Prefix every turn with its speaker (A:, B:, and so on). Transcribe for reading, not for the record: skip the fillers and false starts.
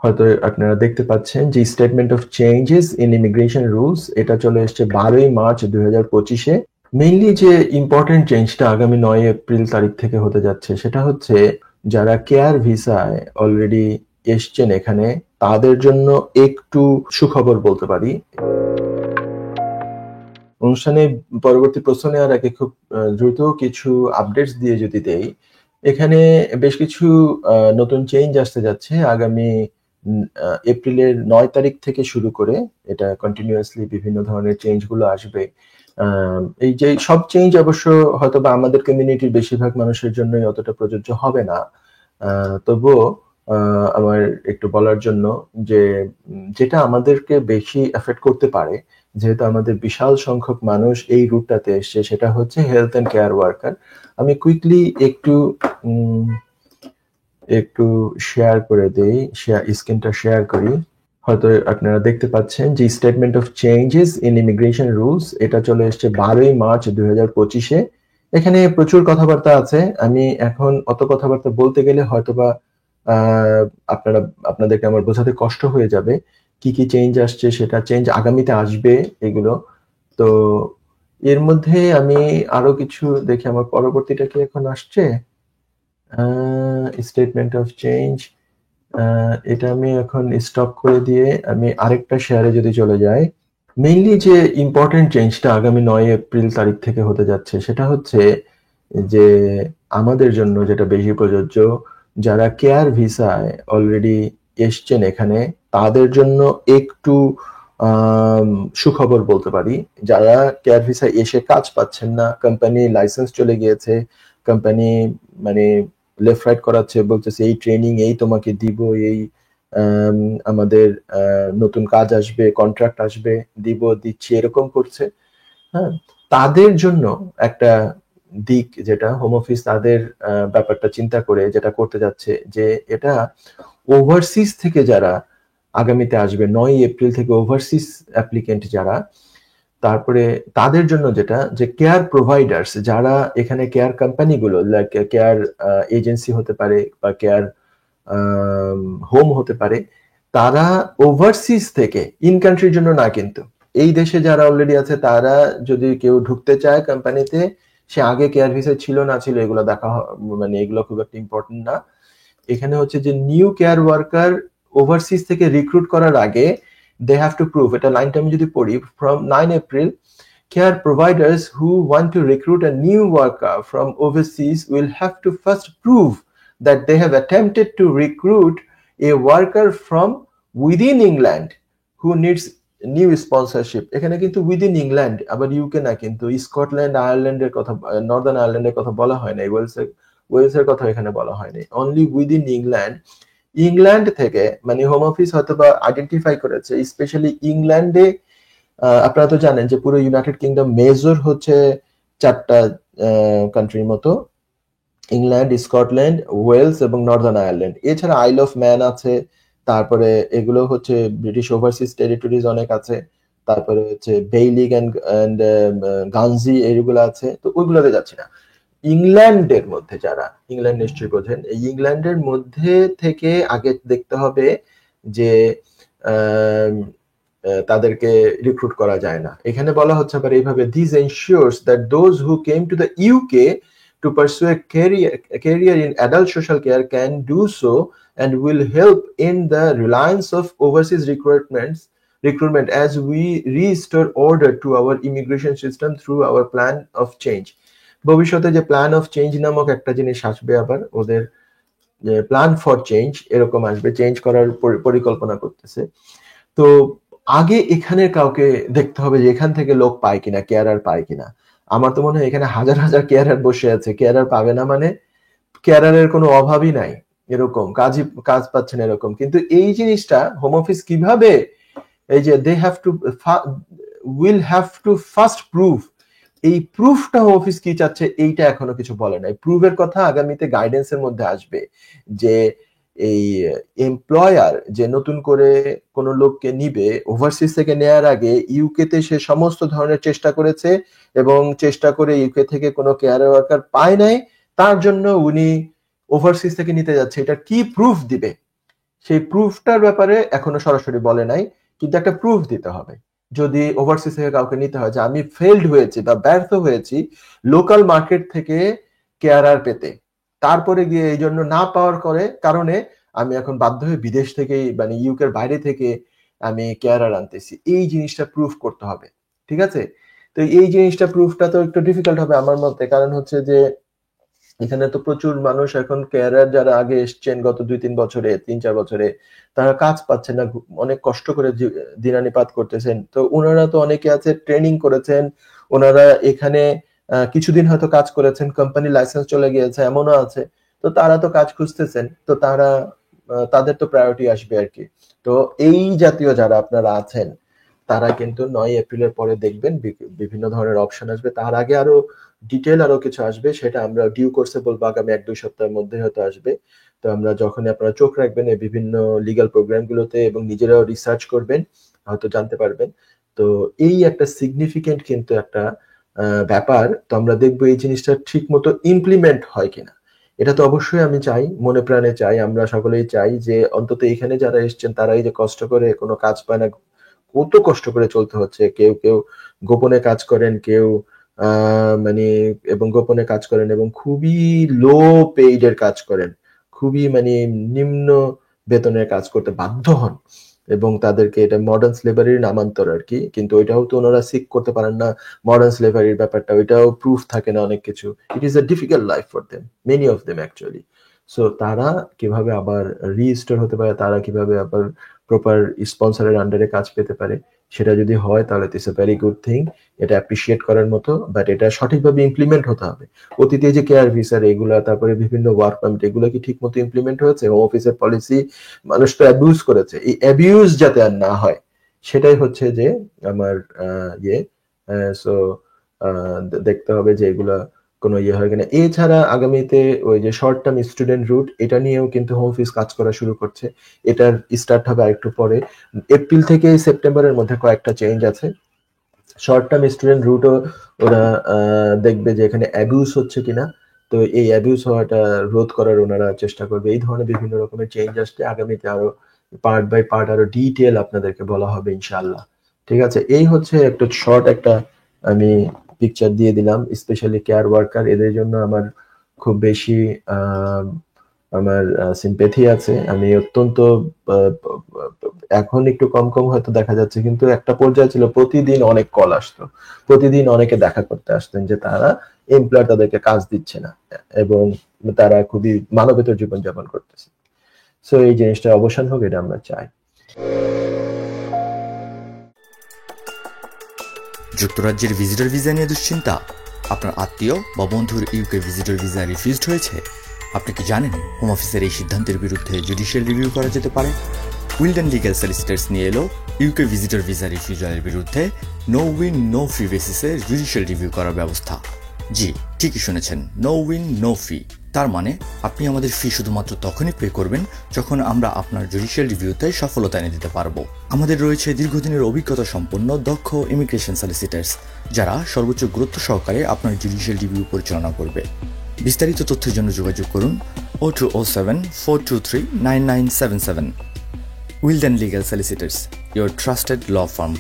A: হয়তো আপনারা দেখতে পাচ্ছেন যে statement of changes in immigration rules এটা চলে এসেছে 12ই মার্চ 2025-এ। মেইনলি যে ইম্পর্টেন্ট চেঞ্জটা আগামী 9 এপ্রিল তারিখ থেকে হতে যাচ্ছে সেটা হচ্ছে যারা কেয়ার ভিসায় অলরেডি এসছেন এখানে তাদের জন্য একটু সুখবর বলতে পারি। অনুষ্ঠানে পরবর্তী প্রশ্ন নেওয়ার আগে খুব দ্রুত কিছু আপডেটস দিয়ে যদি দেই, এখানে বেশ কিছু নতুন চেঞ্জ আসতে যাচ্ছে আগামী এপ্রিলের 9 তারিখ থেকে শুরু করে। এটা কন্টিনিউয়াসলি বিভিন্ন ধরনের চেঞ্জগুলো আসবে। এই যে সব চেঞ্জ অবশ্য হয়তো বা আমাদের কমিউনিটির বেশিরভাগ মানুষের জন্যই অতটা প্রযোজ্য হবে না, তবুও আমার একটু বলার জন্য যে যেটা আমাদেরকে বেশি এফেক্ট করতে পারে, যেহেতু আমাদের বিশাল সংখ্যক মানুষ এই রুটটাতে এসছে, সেটা হচ্ছে হেলথ অ্যান্ড কেয়ার ওয়ার্কার। আমি কুইকলি একটু শেয়ার করে দেই, স্ক্রিনটা শেয়ার করি। হয়তো আপনারা দেখতে পাচ্ছেন যে statement of changes in immigration rules এটা চলে এসেছে 12ই মার্চ 2025-এ। এখানে প্রচুর কথাবার্তা আছে। আমি এখন অত কথাবার্তা বলতে গেলে হয়তোবা আপনাদেরকে আমার বোঝাতে কষ্ট হয়ে যাবে। কি কি চেঞ্জ আসছে, সেটা চেঞ্জ আগামীতে আসবে এগুলো। তো এর মধ্যে আমি আরো কিছু দেখি, আমার পরবর্তীটা কি এখন আসছে? স্টেটমেন্ট অফ চেঞ্জ, এটা আমি এখন স্টপ করে দিয়ে আমি আরেকটা শেয়ারে যদি চলে যাই। মেইনলি যে ইম্পর্টেন্ট চেঞ্জটা আগামী 9 এপ্রিল তারিখ থেকে হতে যাচ্ছে সেটা হচ্ছে যে আমাদের জন্য যেটা বেশি প্রযোজ্য, যারা কেয়ার ভিসায় অলরেডি এসছেন এখানে তাদের জন্য একটু সুখবর বলতে পারি। যারা কেয়ার ভিসায় এসে কাজ পাচ্ছেন না, কোম্পানি লাইসেন্স চলে গিয়েছে, কোম্পানি মানে লেফট রাইট করাচ্ছে, বলতেছে এই ট্রেনিং এই তোমাকে দিব, এই আমাদের নতুন কাজ আসবে, কন্ট্রাক্ট আসবে, দিচ্ছি, এরকম করছে। হ্যাঁ, তাদের জন্য একটা দিক যেটা হোম অফিস তাদের ব্যাপারটা চিন্তা করে যেটা করতে যাচ্ছে, যে এটা ওভারসিজ থেকে যারা আগামীতে আসবে 9 এপ্রিল থেকে, ওভারসিজ অ্যাপ্লিকেন্ট যারা, তারপরে তাদের জন্য যেটা যে কেয়ার প্রোভাইডার্স যারা এখানে, কেয়ার কোম্পানিগুলো লাইক কেয়ার এজেন্সি হতে পারে বা কেয়ার হোম হতে পারে, তারা ওভারসিজ থেকে, ইন কান্ট্রির জন্য না কিন্তু, এই দেশে যারা অলরেডি আছে তারা যদি কেউ ঢুকতে চায় কোম্পানিতে, সে আগে কেয়ার ভিসা ছিল না ছিল এগুলো দেখা মানে এগুলো খুব একটা ইম্পর্টেন্ট না। এখানে হচ্ছে যে নিউ কেয়ার ওয়ার্কার ওভারসিজ থেকে রিক্রুট করার আগে দে হ্যাভ টু প্রুভ, এটা লাইনটা আমি যদি পড়ি, from 9 April care providers who want to recruit a new worker from overseas will have to first prove that they have attempted to recruit a worker from within England who needs new sponsorship. এখানে কিন্তু within England, আবার UK না, কিন্তু Scotland, আয়ারল্যান্ডের কথা, Northern আয়ারল্যান্ডের কথা বলা হয় না, ওয়েলসের কথা এখানে বলা হয়নি, অনলি উইদিন ইংল্যান্ড। ইংল্যান্ড থেকে মানে হোম অফিস হয়তো বা আইডেন্টিফাই করেছে স্পেশালি ইংল্যান্ডে। আপনারা তো জানেন যে পুরো ইউনাইটেড কিংডম মেজর হচ্ছে 4টা কান্ট্রির মতো, ইংল্যান্ড, স্কটল্যান্ড, ওয়েলস এবং নর্দার্ন আয়ারল্যান্ড। এছাড়া আইল অফ ম্যান আছে, তারপরে এগুলো হচ্ছে ব্রিটিশ ওভারসিজ টেরিটরিজ অনেক আছে, তারপরে হচ্ছে বেইলিগ অ্যান্ড গানজি এগুলো আছে, তো ওইগুলোতে যাচ্ছি না। ইংল্যান্ডের মধ্যে যারা, ইংল্যান্ড নিশ্চয়ই বোঝেন, এই ইংল্যান্ডের মধ্যে থেকে আগে দেখতে হবে যে তাদেরকে রিক্রুট করা যায় না। এখানে বলা হচ্ছে আবার এইভাবে, this ensures that those who came to the UK to pursue a career in adult social care can do so and will help in the reliance of overseas recruitment as we restore order to our immigration system through our plan of change. ভবিষ্যতে যে plan of change নামক একটা জিনিস আসবে, আবার ওদের plan for change এরকম আসবে, চেঞ্জ করার পরিকল্পনা করতেছে। তো আগে এখানে কাউকে দেখতে হবে যে এখান থেকে লোক পায় কিনা, কেয়ারার পায় কিনা। আমার তো মনে হয় এখানে হাজার হাজার কেয়ারার বসে আছে, কেয়ারার পাবে না মানে কেয়ারারের কোনো অভাবই নাই, এরকম কাজ পাচ্ছেন এরকম। কিন্তু এই জিনিসটা হোম অফিস কিভাবে, এই যে they have to will have to first prove, এই প্রুফটা হোম অফিস কি চাচ্ছে এইটা এখনো কিছু বলে নাই। প্রুফের কথা আগামীতে গাইডেন্সের মধ্যে আসবে, যে এই এমপ্লয়ার যে নতুন করে কোন লোককে নিবে ওভারসিজ থেকে নেয়ার আগে ইউকেতে সে সমস্ত ধরনের চেষ্টা করেছে এবং চেষ্টা করে ইউকে থেকে কোনো কেয়ার ওয়ার্কার পায় নাই, তার জন্য উনি ওভারসিজ থেকে নিতে যাচ্ছে, এটা কি প্রুফ দিবে? সেই প্রুফটার ব্যাপারে এখনো সরাসরি বলে নাই, কিন্তু একটা প্রুফ দিতে হবে। যদি ওভারসিজ থেকে কাউকে নিতে হয় যে আমি ফেইলড হয়েছি বা ব্যর্থ হয়েছি লোকাল মার্কেট থেকে কেয়ারার পেতে, তারপরে গিয়ে এই জন্য না পাওয়ার কারণে আমি এখন বাধ্য হয়ে বিদেশ থেকেই মানে ইউকের বাইরে থেকে আমি কেয়ারার আনতেছি, এই জিনিসটা প্রুফ করতে হবে। ঠিক আছে? তো এই জিনিসটা প্রুফটা তো একটু ডিফিকাল্ট হবে আমার মতে, কারণ হচ্ছে যে এখানে তো প্রচুর মানুষ এখন কেয়ারার যারা আগে এসছেন গত 2-3 বছরে, 3-4 বছরে, তারা কাজ পাচ্ছেন না, অনেক কষ্ট করে দিনানিপাত করতেছেন। তো ওনারা তো অনেকে আছে ট্রেনিং করেছেন, ওনারা এখানে কিছুদিন হয়তো কাজ করেছেন, কোম্পানি লাইসেন্স চলে গিয়েছে, এমনও আছে। তো তারা তো কাজ খুঁজতেছেন, তো তারা তাদের তো প্রায়োরিটি আসবে আর কি। তো এই জাতীয় যারা আপনারা আছেন তারা কিন্তু 9 এপ্রিলের পরে দেখবেন বিভিন্ন ধরনের অপশন আসবে। তার আগে আরো ডিটেল আরো কিছু আসবে, সেটা আমরা ডিউ কোর্সে বলবো আগামী 1-2 সপ্তাহের মধ্যে হয়তো আসবে। তো আমরা যখনই আপনারা চোখ রাখবেন এই বিভিন্ন লিগ্যাল প্রোগ্রামগুলোতে এবং নিজেরাও রিসার্চ করবেন, হয়তো জানতে পারবেন। তো এই একটা সিগনিফিকেন্ট কিন্তু একটা ব্যাপার। তো আমরা দেখবো এই জিনিসটা ঠিক মতো ইমপ্লিমেন্ট হয় কিনা। এটা তো অবশ্যই আমি চাই, মনে প্রাণে চাই, আমরা সকলেই চাই যে অন্তত এখানে যারা এসছেন তারাই যে কষ্ট করে কোনো কাজ পায় না, কত কষ্ট করে চলতে হচ্ছে, কেউ কেউ গোপনে কাজ করেন, কেউ মানে এবং গোপনে কাজ করেন এবং খুবই লো পেইড এর কাজ করেন, খুবই মানে নিম্ন বেতনের কাজ করতে বাধ্য হন এবং তাদেরকে এটা মডার্ন স্লেভারির নামান্তর আর কি। কিন্তু ওইটাও তো ওনারা সিক করতে পারেন না, মডার্ন স্লেভারির ব্যাপারটা, ওইটাও প্রুফ থাকে না অনেক কিছু। It is a difficult life for them, many of them actually. So তারা কিভাবে আবার রিস্টোর হতে পারে, তারা কিভাবে আবার প্রপার স্পন্সরের আন্ডারে কাজ পেতে পারে, সেটা যদি হয় তাহলে it's a very good thing, এটা অ্যাপ্রিসিয়েট করার মতো। বাট এটা সঠিকভাবে ইমপ্লিমেন্ট হতে হবে। অতীতে যে কেয়ার ভিসার এগুলা, তারপরে বিভিন্ন ওয়ার্ক পারমিট, এগুলো কি ঠিক মতো ইমপ্লিমেন্ট হয়েছে? হোম অফিসের পলিসি মানুষ তো অ্যাবিউজ করেছে, এই অ্যাবিউজ যাতে আর না হয় সেটাই হচ্ছে যে আমার ইয়ে। সো দেখতে হবে যে এগুলা কোনো ইয়ে হয় কিনা। এছাড়া আগামীতে ওই যে শর্ট টার্ম স্টুডেন্ট রুট, এটা নিয়েও কিন্তু হোম অফিস কাজ করা শুরু করছে। এটার স্টার্ট হবে আরেকটু পরে, এপ্রিল থেকে সেপ্টেম্বরের মধ্যে কয়েকটা চেঞ্জ আছে। শর্ট টার্ম স্টুডেন্ট রুটও ওরা দেখবে যে এখানে অ্যাবিউজ হচ্ছে কিনা, তো এই অ্যাবিউজ হওয়াটা রোধ করার ওনারা চেষ্টা করবে। এই ধরনের বিভিন্ন রকমের চেঞ্জ আসছে আগামীতে, আরো পার্ট বাই পার্ট আরো ডিটেল আপনাদেরকে বলা হবে ইনশাআল্লাহ। ঠিক আছে? এই হচ্ছে একটা শর্ট একটা আমি পিকচার দিয়ে দিলাম। স্পেশালি কেয়ার ওয়ার্কার, এদের জন্য আমার খুব বেশি আমার সিম্পেথি আছে। আমি অত্যন্ত এখন একটু কম কম হয়তো দেখা যাচ্ছে, কিন্তু একটা পর্যায়ে ছিল প্রতিদিন অনেক কল আসতো, প্রতিদিন অনেকে দেখা করতে আসতেন যে তারা এমপ্লয়ার তাদেরকে কাজ দিচ্ছে না এবং তারা খুবই মানবেতর জীবনযাপন করতেছে। সো এই জিনিসটা অবসান হোক, এটা আমরা চাই।
B: যুক্তরাজ্যের ভিজিটর ভিসা নিয়ে দুশ্চিন্তা? আপনার আত্মীয় বা বন্ধুর ইউকে ভিজিটর ভিসা রিফিউজড হয়েছে? আপনি কি জানেন হোম অফিসের এই সিদ্ধান্তের বিরুদ্ধে জুডিশিয়াল রিভিউ করা যেতে পারে? উইলডেন লিগ্যাল সলিসিটরস নিয়ে এলো ইউকে ভিজিটর ভিসা রিফিউজালের বিরুদ্ধে নো উইন নো ফি বেসিসে জুডিশিয়াল রিভিউ করার ব্যবস্থা। জি, ঠিকই শুনেছেন, নো উইন নো ফি। তার মানে আপনি আমাদের ফি শুধুমাত্র তখনই পে করবেন যখন আমরা আপনার জুডিশিয়াল রিভিউতে সফলতা এনে দিতে পারবো। আমাদের রয়েছে দীর্ঘদিনের অভিজ্ঞতা সম্পন্ন দক্ষ ইমিগ্রেশন সলিসিটার্স, যারা সর্বোচ্চ গুরুত্ব সহকারে আপনার জুডিশিয়াল রিভিউ পরিচালনা করবে। বিস্তারিত তথ্যের জন্য যোগাযোগ করুন 0207 423 9977। Wilden legal solicitors, your trusted law firm.